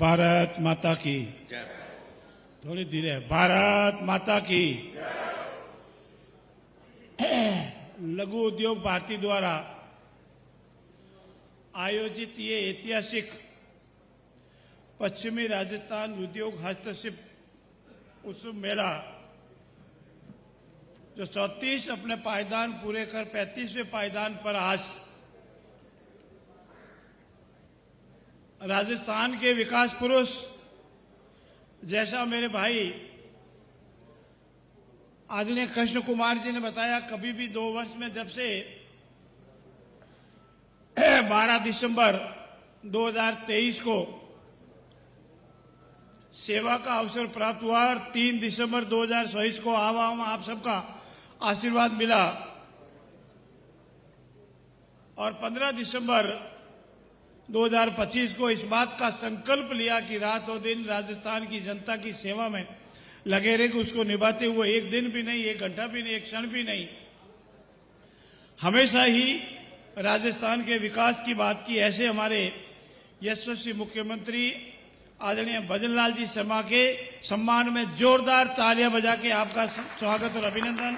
भारत माता की थोड़ी धीरे। भारत माता की। लघु उद्योग भारती द्वारा आयोजित ये ऐतिहासिक पश्चिमी राजस्थान उद्योग हस्तशिल्प उत्सव मेला जो 34 अपने पायदान पूरे कर 35वें पायदान पर आज राजस्थान के विकास पुरुष जैसा मेरे भाई आदरणीय कृष्ण कुमार जी ने बताया, कभी भी 2 वर्ष में जब से 12 दिसंबर 2023 को सेवा का अवसर प्राप्त हुआ और 3 दिसंबर 2024 को आप सबका आशीर्वाद मिला और 15 दिसंबर 2025 को इस बात का संकल्प लिया कि रात और दिन राजस्थान की जनता की सेवा में लगे रहेंगे। उसको निभाते हुए एक दिन भी नहीं, 1 घंटा भी नहीं, 1 क्षण भी नहीं, हमेशा ही राजस्थान के विकास की बात की। ऐसे हमारे यशस्वी मुख्यमंत्री आदरणीय भजन लाल जी शर्मा के सम्मान में जोरदार तालियां बजा के आपका स्वागत और अभिनंदन।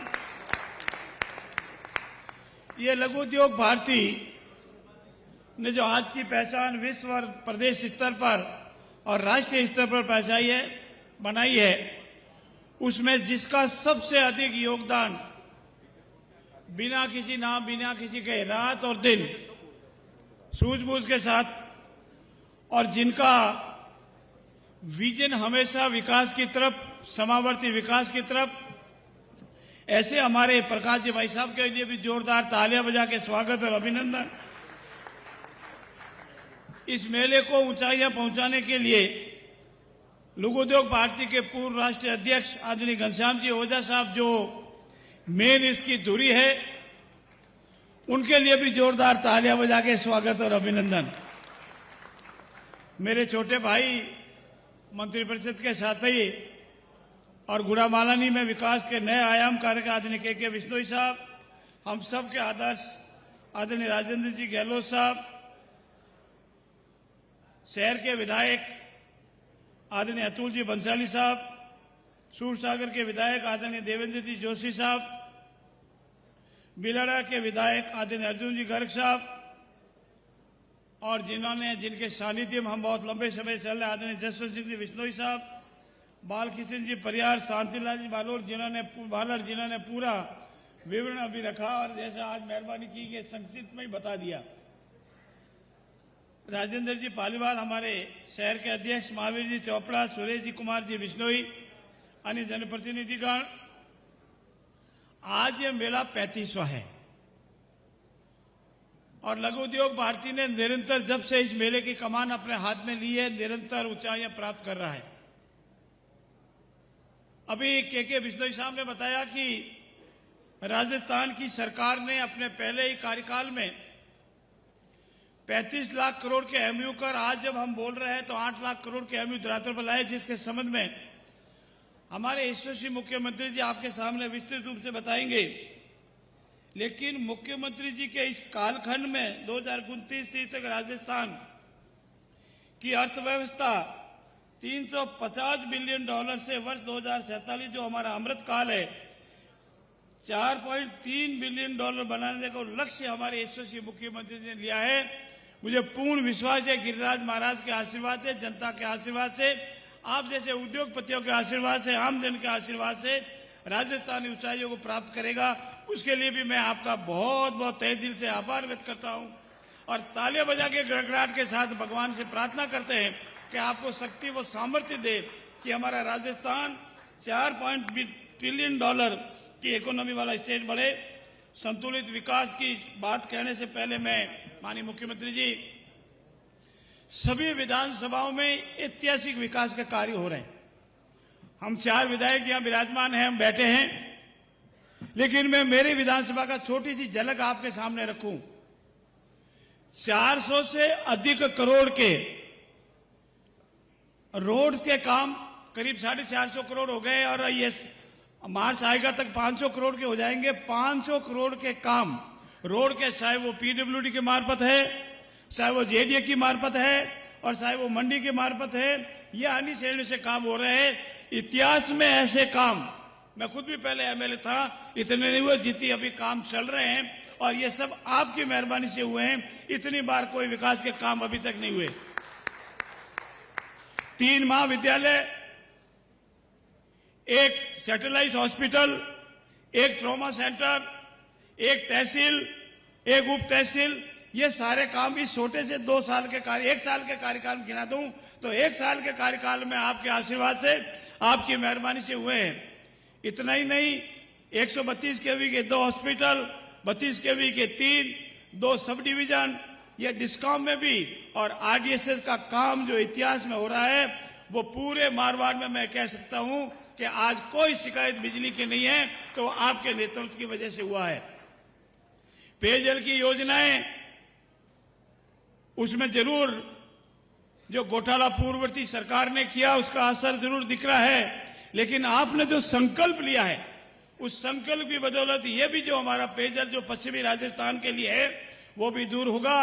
ये लघु उद्योग भारती ने जो आज की पहचान विश्व और प्रदेश स्तर पर और राष्ट्रीय स्तर पर बनाई है, उसमें जिसका सबसे अधिक योगदान बिना किसी नाम बिना किसी के रात और दिन सूझबूझ के साथ और जिनका विजन हमेशा विकास की तरफ, समावर्ती विकास की तरफ, ऐसे हमारे प्रकाश जी भाई साहब के लिए भी जोरदार तालियां बजा के स्वागत और अभिनंदन। इस मेले को ऊंचाइयां पहुंचाने के लिए लघु उद्योग भारती के पूर्व राष्ट्रीय अध्यक्ष आदरणीय घनश्याम जी ओझा साहब जो मेन इसकी धुरी है, उनके लिए भी जोरदार तालियां बजा के स्वागत और अभिनंदन। मेरे छोटे भाई मंत्रिपरिषद के साथ ही और गुड़ामालानी में विकास के नए आयाम कार्य आदरणीय के विश्नोई साहब, हम सब के आदर्श आदरणीय राजेंद्र जी गहलोत साहब, शहर के विधायक आदरणीय अतुल जी बंसाली साहब, सूरसागर के विधायक आदरणीय देवेंद्र जी जोशी साहब, बिलाड़ा के विधायक आदरणीय अर्जुन जी गर्ग साहब और जिनके सानिध्य में हम बहुत लंबे समय से चल रहे आदरणीय जसवंत सिंह जी विश्नोई साहब, बालकिशन जी परियार, शांतिलाल जी बालोर जिन्होंने पूरा विवरण अभी रखा और जैसा आज मेहरबानी की कि संक्षिप्त में ही बता दिया। राजेंद्र जी पालीवाल हमारे शहर के अध्यक्ष, महावीर जी चोपड़ा, सुरेश जी कुमार जी बिश्नोई, अन्य जनप्रतिनिधिगण, आज ये मेला 35वां है और लघु उद्योग भारती ने निरंतर जब से इस मेले की कमान अपने हाथ में ली है, निरंतर ऊंचाइयां प्राप्त कर रहा है। अभी के बिश्नोई साहब ने बताया कि राजस्थान की सरकार ने अपने पहले ही कार्यकाल में 35 लाख करोड़ के एमयू कर, आज जब हम बोल रहे हैं तो 8 लाख करोड़ के एमयू धरातल पर लाए, जिसके संबंध में हमारे यशस्वी मुख्यमंत्री जी आपके सामने विस्तृत रूप से बताएंगे। लेकिन मुख्यमंत्री जी के इस कालखंड में 2029-30 तक राजस्थान की अर्थव्यवस्था $350 बिलियन से वर्ष 2047 जो हमारा अमृत काल है, $4.3 बिलियन बनाने का लक्ष्य हमारे यशस्वी मुख्यमंत्री जी ने लिया है। मुझे पूर्ण विश्वास है गिरिराज महाराज के आशीर्वाद से, जनता के आशीर्वाद से, आप जैसे उद्योगपतियों के आशीर्वाद से, आम जन के आशीर्वाद से राजस्थानी ऊंचाइयों को प्राप्त करेगा। उसके लिए भी मैं आपका बहुत बहुत तहे दिल से आभार व्यक्त करता हूं और तालियां बजा के गड़गड़ाहट के साथ भगवान से प्रार्थना करते हैं कि आपको शक्ति व सामर्थ्य दे कि हमारा राजस्थान $4 ट्रिलियन की इकोनॉमी वाला स्टेट बढ़े। संतुलित विकास की बात कहने से पहले मैं माननीय मुख्यमंत्री जी, सभी विधानसभाओं में ऐतिहासिक विकास के कार्य हो रहे हैं। हम 4 विधायक यहां विराजमान हैं, हम बैठे हैं, लेकिन मैं मेरी विधानसभा का छोटी सी झलक आपके सामने रखूं। 400 से अधिक करोड़ के रोड के काम करीब 450 करोड़ हो गए और ये मार्च आएगा तक 500 करोड़ के हो जाएंगे। 500 करोड़ के काम रोड के, चाहे वो पीडब्ल्यूडी के मार्फत है, चाहे वो जेडीए की मार्फत है और चाहे वो मंडी के मार्फत है या अन्य श्रेणी से काम हो रहे हैं। इतिहास में ऐसे काम, मैं खुद भी पहले एमएलए था, इतने नहीं हुए जितनी अभी काम चल रहे हैं, और ये सब आपकी मेहरबानी से हुए हैं। इतनी बार कोई विकास के काम अभी तक नहीं हुए। 3 महाविद्यालय, एक सैटेलाइट हॉस्पिटल, एक ट्रॉमा सेंटर, एक तहसील, एक उप तहसील, ये सारे काम इस छोटे से 2 साल के कार्य, 1 साल के कार्यकाल में गिना दूं तो 1 साल के कार्यकाल में आपके आशीर्वाद से, आपकी मेहरबानी से हुए हैं। इतना ही नहीं, 132 केवी के 2 हॉस्पिटल, 32 केवी के 3, 2 सब डिवीजन, ये डिस्कॉम में भी, और आरडीएसएस का काम जो इतिहास में हो रहा है वो पूरे मारवाड़ में मैं कह सकता हूं कि आज कोई शिकायत बिजली की नहीं है, तो आपके नेतृत्व की वजह से हुआ है। पेयजल की योजनाएं, उसमें जरूर जो घोटाला पूर्ववर्ती सरकार ने किया उसका असर जरूर दिख रहा है, लेकिन आपने जो संकल्प लिया है उस संकल्प की बदौलत ये भी जो हमारा पेयजल जो पश्चिमी राजस्थान के लिए है वो भी दूर होगा।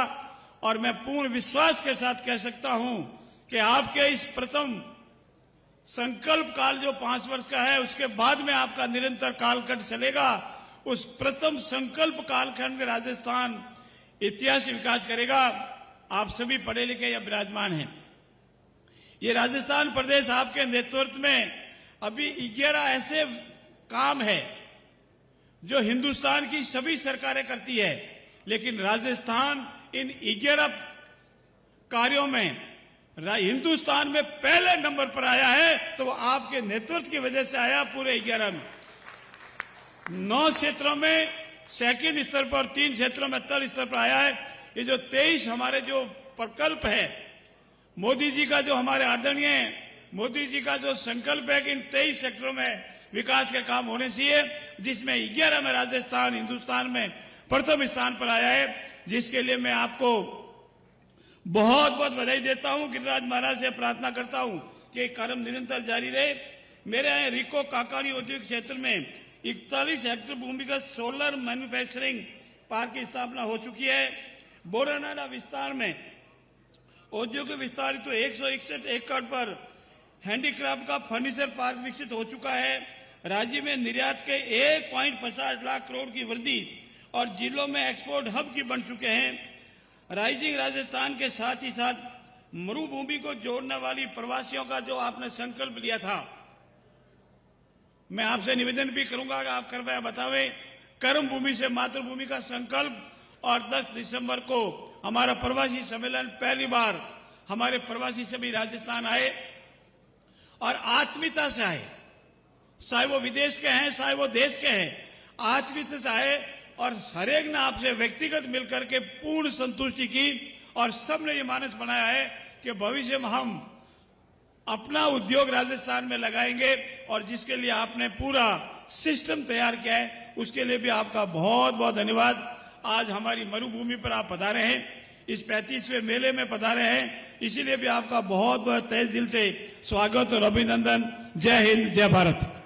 और मैं पूर्ण विश्वास के साथ कह सकता हूं कि आपके इस प्रथम संकल्प काल जो 5 वर्ष का है, उसके बाद में आपका निरंतर कालखंड चलेगा। उस प्रथम संकल्प कालखंड में राजस्थान ऐतिहासिक विकास करेगा। आप सभी पढ़े लिखे या विराजमान हैं। ये राजस्थान प्रदेश आपके नेतृत्व में अभी 11 ऐसे काम है जो हिंदुस्तान की सभी सरकारें करती है, लेकिन राजस्थान इन 11 कार्यों में हिंदुस्तान में पहले नंबर पर आया है, तो वो आपके नेतृत्व की वजह से आया। पूरे 11 में 9 क्षेत्रों में सेकंड स्तर पर, 3 क्षेत्रों में थर्ड स्तर पर आया है। ये जो 23 हमारे जो प्रकल्प है, मोदी जी का जो हमारे आदरणीय मोदी जी का जो संकल्प है कि इन 23 सेक्टरों में विकास के काम होने चाहिए, जिसमें 11 में राजस्थान हिंदुस्तान में प्रथम स्थान पर आया है, जिसके लिए मैं आपको बहुत बहुत बधाई देता हूं। गिरिराज महाराज से प्रार्थना करता हूं कि कार्य निरंतर जारी रहे। मेरे यहाँ रिको काकानी औद्योगिक क्षेत्र में 41 हेक्टेयर भूमिगत सोलर मैन्युफैक्चरिंग पार्क की स्थापना हो चुकी है। बोरानाडा विस्तार में औद्योगिक विस्तार तो 161 एकड़ पर हैंडीक्राफ्ट का फर्नीचर पार्क विकसित हो चुका है। राज्य में निर्यात के 1.50 लाख करोड़ की वृद्धि और जिलों में एक्सपोर्ट हब की बन चुके हैं। राइजिंग राजस्थान के साथ ही साथ मरुभूमि को जोड़ने वाली प्रवासियों का जो आपने संकल्प लिया था, मैं आपसे निवेदन भी करूंगा कि आप कृपया बतावें कर्म भूमि से मातृभूमि का संकल्प। और 10 दिसंबर को हमारा प्रवासी सम्मेलन, पहली बार हमारे प्रवासी सभी राजस्थान आए और आत्मीयता से आए, चाहे वो विदेश के हैं चाहे वो देश के हैं, आत्मीयता से आए और हर एक ने आपसे व्यक्तिगत मिलकर के पूर्ण संतुष्टि की। और सबने ये मानस बनाया है कि भविष्य में हम अपना उद्योग राजस्थान में लगाएंगे, और जिसके लिए आपने पूरा सिस्टम तैयार किया है उसके लिए भी आपका बहुत बहुत धन्यवाद। आज हमारी मरुभूमि पर आप पधारे हैं, इस 35वें मेले में पधारे हैं, इसीलिए भी आपका बहुत बहुत तहे दिल से स्वागत और अभिनंदन। जय हिंद, जय भारत।